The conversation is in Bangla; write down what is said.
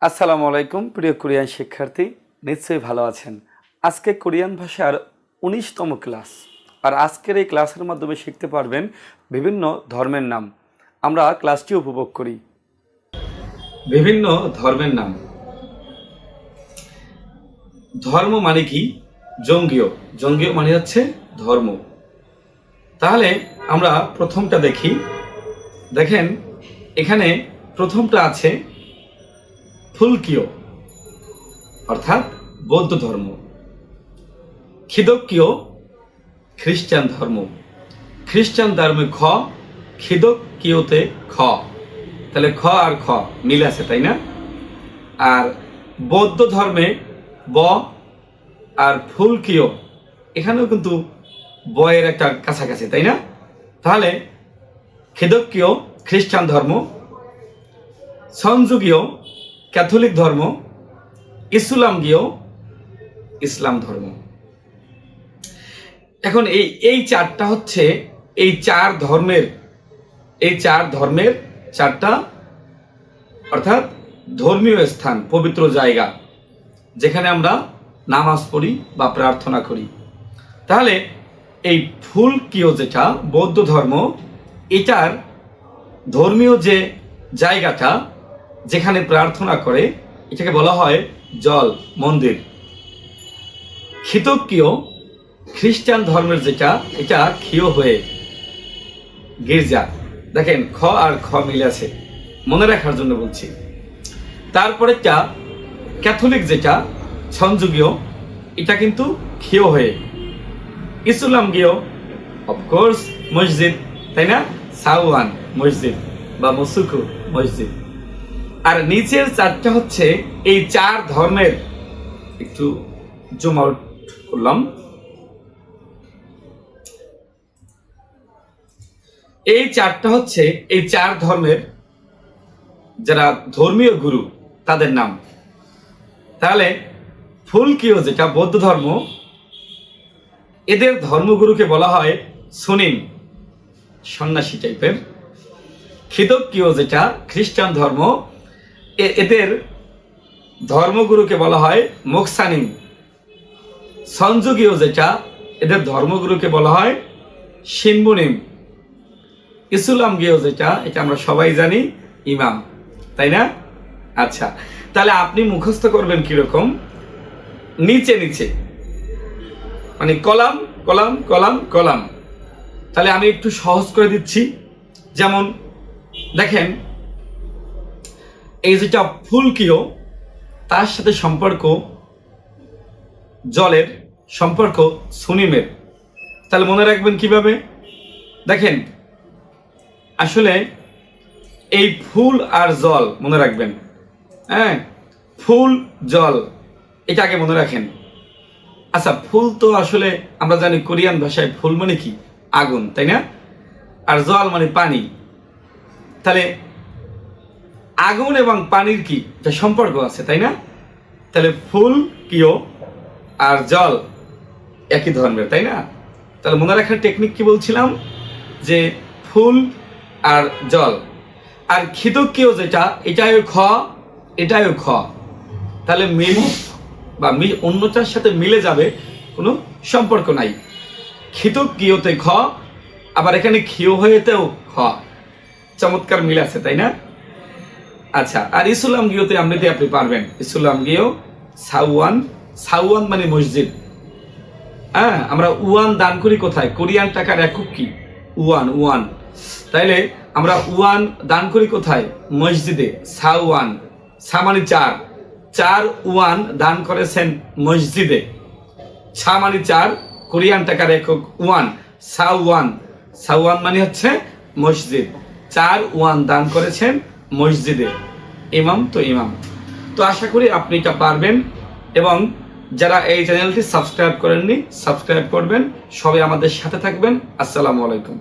আসসালামু আলাইকুম প্রিয় কোরিয়ান শিক্ষার্থী, নিশ্চয়ই ভালো আছেন। আজকে কোরিয়ান ভাষার ১৯তম ক্লাস। আর আজকের এই ক্লাসের মাধ্যমে শিখতে পারবেন বিভিন্ন ধর্মের নাম। আমরা ক্লাসটি উপভোগ করি। বিভিন্ন ধর্মের নাম। ধর্ম মানে কি? জঙ্গীয়। জঙ্গীয় মানে হচ্ছে ধর্ম। তাহলে আমরা প্রথমটা দেখি। দেখেন, এখানে প্রথমটা আছে ফুলকীয়, অর্থাৎ বৌদ্ধ ধর্ম। খিদকীয়, খ্রিস্টান ধর্ম। খ্রিস্টান ধর্মে খ, খিদকীয়তে খ। তাহলে খ আর খ মিল আছে, তাই না? আর বৌদ্ধ ধর্মে ব আর ফুলকীয়, এখানেও কিন্তু বয়ের একটা কাছাকাছি, তাই না? তাহলে খিদকীয় খ্রিস্টান ধর্ম, সনযুগীয় ক্যাথলিক ধর্ম, ইসলামগীয় ইসলাম ধর্ম। এখন এই চারটা হচ্ছে এই চার ধর্মের চারটা অর্থাৎ ধর্মীয় স্থান, পবিত্র জায়গা, যেখানে আমরা নামাজ পড়ি বা প্রার্থনা করি। তাহলে এই ফুলকীয় যেটা বৌদ্ধ ধর্ম, এটার ধর্মীয় যে জায়গাটা যেখানে প্রার্থনা করে, এটাকে বলা হয় জল মন্দির। খিদকীয় খ্রিস্টান ধর্মের যেটা, এটা ক্ষীয় হয়ে গির্জা। দেখেন, খ আর খ মিলে আছে, মনে রাখার জন্য বলছি। তারপরেটা ক্যাথলিক যেটা সনযুগীয়, এটা কিন্তু ক্ষীয় হয়ে। ইসলামগীয় অফকোর্স মসজিদ, তাই না? সাওয়ান মসজিদ বা মসুকু মসজিদ। আর নিচের চারটা হচ্ছে এই চার ধর্মের, একটু জুম আউট করলাম। এই চারটা হচ্ছে এই চার ধর্মের যারা ধর্মীয় গুরু, তাদের নাম। তাহলে ফুলকীয় যেটা বৌদ্ধ ধর্ম, এদের ধর্মগুরুকে বলা হয় সুনিম, সন্ন্যাসী টাইপের। খিদকীয় যেটা খ্রিস্টান ধর্ম, এদের ধর্মগুরুকে বলা হয় মোকসানিম। সনযুগীয় যেটা, এদের ধর্মগুরুকে বলা হয় শিনবুনিম। ইসলামগীয় যেটা, এটা আমরা সবাই জানি ইমাম, তাই না? আচ্ছা, তাহলে আপনি মুখস্থ করবেন কিরকম? নিচে নিচে, মানে কলাম কলাম কলাম কলাম। তাহলে আমি একটু সহজ করে দিচ্ছি। যেমন দেখেন, এই যেটা ফুলকীয়, তার সাথে সম্পর্ক জলের, সম্পর্ক সুনিমের। তাহলে মনে রাখবেন কিভাবে? দেখেন, আসলে এই ফুল আর জল মনে রাখবেন। হ্যাঁ, ফুল জল, এটা আগে মনে রাখেন। আচ্ছা, ফুল তো আসলে আমরা জানি কোরিয়ান ভাষায় ফুল মানে কি? আগুন, তাই না? আর জল মানে পানি। তাহলে আগুন এবং পানির কি একটা সম্পর্ক আছে, তাই না? তাহলে ফুল কিও আর জল একই ধর্মের, তাই না? তাহলে মনে রাখার টেকনিক কি বলছিলাম? যে ফুল আর জল। আর খিদকীয় যেটা, এটাও খ, এটাও খ। তাহলে মিল বা অন্যটার সাথে মিলে যাবে, কোনো সম্পর্ক নাই। খিদকীয়তে খ, আবার এখানে ক্ষীয় হয়েতেও খ। চমৎকার মিল আছে, তাই না? আচ্ছা, আর ইসলামগীয়তে আপনি পারবেন। ইসলামগীয় সাওয়ান, সাওয়ান মানে মসজিদ। হ্যাঁ, আমরা উয়ান দান করি কোথায়? কোরিয়ান টাকার একক কি? উয়ান, উয়ান। তাইলে আমরা উয়ান দান করি কোথায়? মসজিদে। সাওয়ান, সা মানে চার, চার উয়ান দান করেছেন মসজিদে। ছা মানে চার, কোরিয়ান টাকার একক উয়ান, সাওয়ান। সাওয়ান মানে হচ্ছে মসজিদ। চার ওয়ান দান করেছেন মসজিদে। ইমাম তো ইমাম। তো আশা করি আপনি এটা পারবেন, এবং যারা এই চ্যানেলটি সাবস্ক্রাইব করেননি, সাবস্ক্রাইব করবেন। সবাই আমাদের সাথে থাকবেন। আসসালামু আলাইকুম।